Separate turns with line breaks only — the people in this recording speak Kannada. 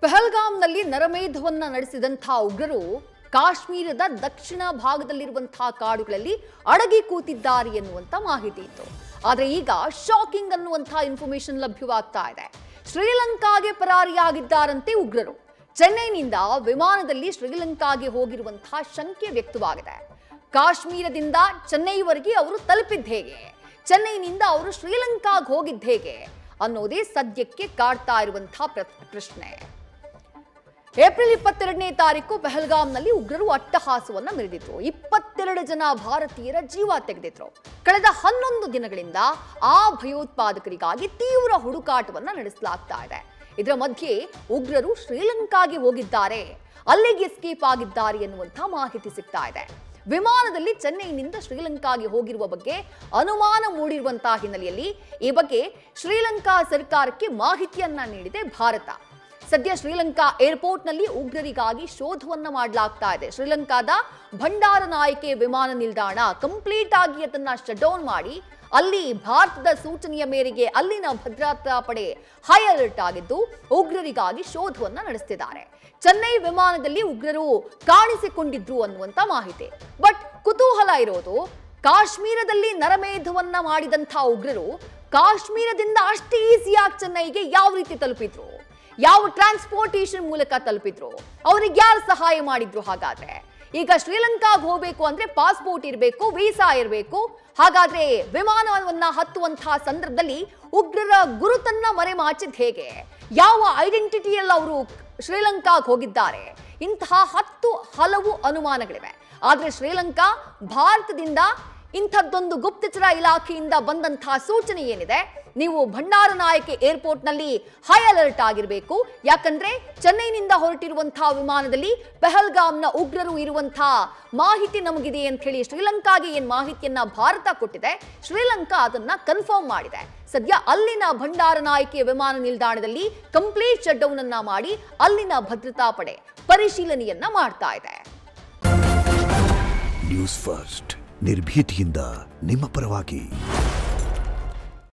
ಪಹಲ್ಗಾಮ್ನಲ್ಲಿ ನರಮೇಧವನ್ನ ನಡೆಸಿದಂತಹ ಉಗ್ರರು ಕಾಶ್ಮೀರದ ದಕ್ಷಿಣ ಭಾಗದಲ್ಲಿರುವಂತಹ ಕಾಡುಗಳಲ್ಲಿ ಅಡಗಿ ಕೂತಿದ್ದಾರೆ ಎನ್ನುವಂತ ಮಾಹಿತಿ ಇತ್ತು. ಆದರೆ ಈಗ ಶಾಕಿಂಗ್ ಅನ್ನುವಂತಹ ಇನ್ಫಾರ್ಮೇಶನ್ ಲಭ್ಯವಾಗ್ತಾ ಇದೆ. ಶ್ರೀಲಂಕಾಗೆ ಪರಾರಿಯಾಗಿದ್ದಾರಂತೆ ಉಗ್ರರು. ಚೆನ್ನೈನಿಂದ ವಿಮಾನದಲ್ಲಿ ಶ್ರೀಲಂಕಾಗೆ ಹೋಗಿರುವಂತಹ ಶಂಕೆ ವ್ಯಕ್ತವಾಗಿದೆ. ಕಾಶ್ಮೀರದಿಂದ ಚೆನ್ನೈವರೆಗೆ ಅವರು ತಲುಪಿದ್ದು ಹೇಗೆ, ಚೆನ್ನೈನಿಂದ ಅವರು ಶ್ರೀಲಂಕಾಗೆ ಹೋಗಿದ್ದು ಹೇಗೆ ಅನ್ನೋದೇ ಸದ್ಯಕ್ಕೆ ಕಾಡ್ತಾ ಇರುವಂತಹ ಪ್ರಶ್ನೆ. ಏಪ್ರಿಲ್ 22ನೇ ತಾರೀಕು ಪಹಲ್ಗಾಮ್ನಲ್ಲಿ ಉಗ್ರರು ಅಟ್ಟಹಾಸವನ್ನ ಮೆರೆದಿದ್ರು. 22 ಜನ ಭಾರತೀಯರ ಜೀವ ತೆಗೆದಿದ್ರು. ಕಳೆದ 11 ದಿನಗಳಿಂದ ಆ ಭಯೋತ್ಪಾದಕರಿಗಾಗಿ ತೀವ್ರ ಹುಡುಕಾಟವನ್ನ ನಡೆಸಲಾಗ್ತಾ ಇದೆ. ಇದರ ಮಧ್ಯೆ ಉಗ್ರರು ಶ್ರೀಲಂಕಾಗೆ ಹೋಗಿದ್ದಾರೆ, ಅಲ್ಲಿಗೆ ಎಸ್ಕೇಪ್ ಆಗಿದ್ದಾರೆ ಎನ್ನುವಂತಹ ಮಾಹಿತಿ ಸಿಗ್ತಾ ಇದೆ. ವಿಮಾನದಲ್ಲಿ ಚೆನ್ನೈನಿಂದ ಶ್ರೀಲಂಕಾಗೆ ಹೋಗಿರುವ ಬಗ್ಗೆ ಅನುಮಾನ ಮೂಡಿರುವಂತಹ ಹಿನ್ನೆಲೆಯಲ್ಲಿ ಈ ಬಗ್ಗೆ ಶ್ರೀಲಂಕಾ ಸರ್ಕಾರಕ್ಕೆ ಮಾಹಿತಿಯನ್ನ ನೀಡಿದೆ ಭಾರತ. ಸದ್ಯ ಶ್ರೀಲಂಕಾ ಏರ್ಪೋರ್ಟ್ನಲ್ಲಿ ಉಗ್ರರಿಗಾಗಿ ಶೋಧವನ್ನ ಮಾಡಲಾಗ್ತಾ ಇದೆ. ಶ್ರೀಲಂಕಾದ ಭಂಡಾರನಾಯಕೆ ವಿಮಾನ ನಿಲ್ದಾಣ ಕಂಪ್ಲೀಟ್ ಆಗಿ ಅದನ್ನ ಶಟ್ ಡೌನ್ ಮಾಡಿ ಅಲ್ಲಿ ಭಾರತದ ಸೂಚನೆಯ ಮೇರೆಗೆ ಅಲ್ಲಿನ ಭದ್ರತಾ ಪಡೆ ಹೈ ಅಲರ್ಟ್ ಆಗಿದ್ದು ಉಗ್ರರಿಗಾಗಿ ಶೋಧವನ್ನ ನಡೆಸುತ್ತಿದ್ದಾರೆ. ಚೆನ್ನೈ ವಿಮಾನದಲ್ಲಿ ಉಗ್ರರು ಕಾಣಿಸಿಕೊಂಡಿದ್ರು ಅನ್ನುವಂತ ಮಾಹಿತಿ. ಬಟ್ ಕುತೂಹಲ ಇರೋದು, ಕಾಶ್ಮೀರದಲ್ಲಿ ನರಮೇಧವನ್ನ ಮಾಡಿದಂತಹ ಉಗ್ರರು ಕಾಶ್ಮೀರದಿಂದ ಅಷ್ಟು ಈಸಿಯಾಗಿ ಚೆನ್ನೈಗೆ ಯಾವ ರೀತಿ ತಲುಪಿದ್ರು, ಯಾವ ಟ್ರಾನ್ಸ್ಪೋರ್ಟೇಷನ್ ಮೂಲಕ ತಲುಪಿದ್ರು, ಅವ್ರಿಗೆ ಯಾರು ಸಹಾಯ ಮಾಡಿದ್ರು? ಹಾಗಾದ್ರೆ ಈಗ ಶ್ರೀಲಂಕಾಗೆ ಹೋಗಬೇಕು ಅಂದ್ರೆ ಪಾಸ್ಪೋರ್ಟ್ ಇರಬೇಕು, ವೀಸಾ ಇರಬೇಕು. ಹಾಗಾದ್ರೆ ವಿಮಾನವನ್ನ ಹತ್ತುವಂತಹ ಸಂದರ್ಭದಲ್ಲಿ ಉಗ್ರರ ಗುರುತನ್ನ ಮರೆಮಾಚಿದ್ ಹೇಗೆ? ಯಾವ ಐಡೆಂಟಿಟಿಯಲ್ಲಿ ಅವರು ಶ್ರೀಲಂಕಾಗೆ ಹೋಗಿದ್ದಾರೆ? ಇಂತಹ ಹಲವು ಅನುಮಾನಗಳಿವೆ. ಆದ್ರೆ ಶ್ರೀಲಂಕಾ ಭಾರತದಿಂದ ಇಂಥದ್ದೊಂದು ಗುಪ್ತಚರ ಇಲಾಖೆಯಿಂದ ಬಂದಂತಹ ಸೂಚನೆ ಏನಿದೆ, ನೀವು ಭಂಡಾರನಾಯಕೆ ಏರ್ಪೋರ್ಟ್ನಲ್ಲಿ ಹೈ ಅಲರ್ಟ್ ಆಗಿರಬೇಕು. ಯಾಕಂದ್ರೆ ಚೆನ್ನೈನಿಂದ ಹೊರಟಿರುವಂತಹ ವಿಮಾನದಲ್ಲಿ ಪಹಲ್ಗಾಮ್ನ ಉಗ್ರರು ಇರುವಂತಹ ಮಾಹಿತಿ ನಮಗಿದೆ ಅಂತ ಹೇಳಿ ಶ್ರೀಲಂಕಾಗೆ ಏನ್ ಮಾಹಿತಿಯನ್ನ ಭಾರತ ಕೊಟ್ಟಿದೆ, ಶ್ರೀಲಂಕಾ ಅದನ್ನ ಕನ್ಫರ್ಮ್ ಮಾಡಿದೆ. ಸದ್ಯ ಅಲ್ಲಿನ ಭಂಡಾರನಾಯಕೆ ವಿಮಾನ ನಿಲ್ದಾಣದಲ್ಲಿ ಕಂಪ್ಲೀಟ್ ಶಟ್ ಡೌನ್ ಅನ್ನ ಮಾಡಿ ಅಲ್ಲಿನ ಭದ್ರತಾ ಪಡೆ ಪರಿಶೀಲನೆಯನ್ನ ಮಾಡ್ತಾ ಇದೆ.
ನ್ಯೂಸ್ ಫಸ್ಟ್ ನಿರ್ಭೀತಿಯಿಂದ ನಿಮ್ಮ ಪರವಾಗಿ.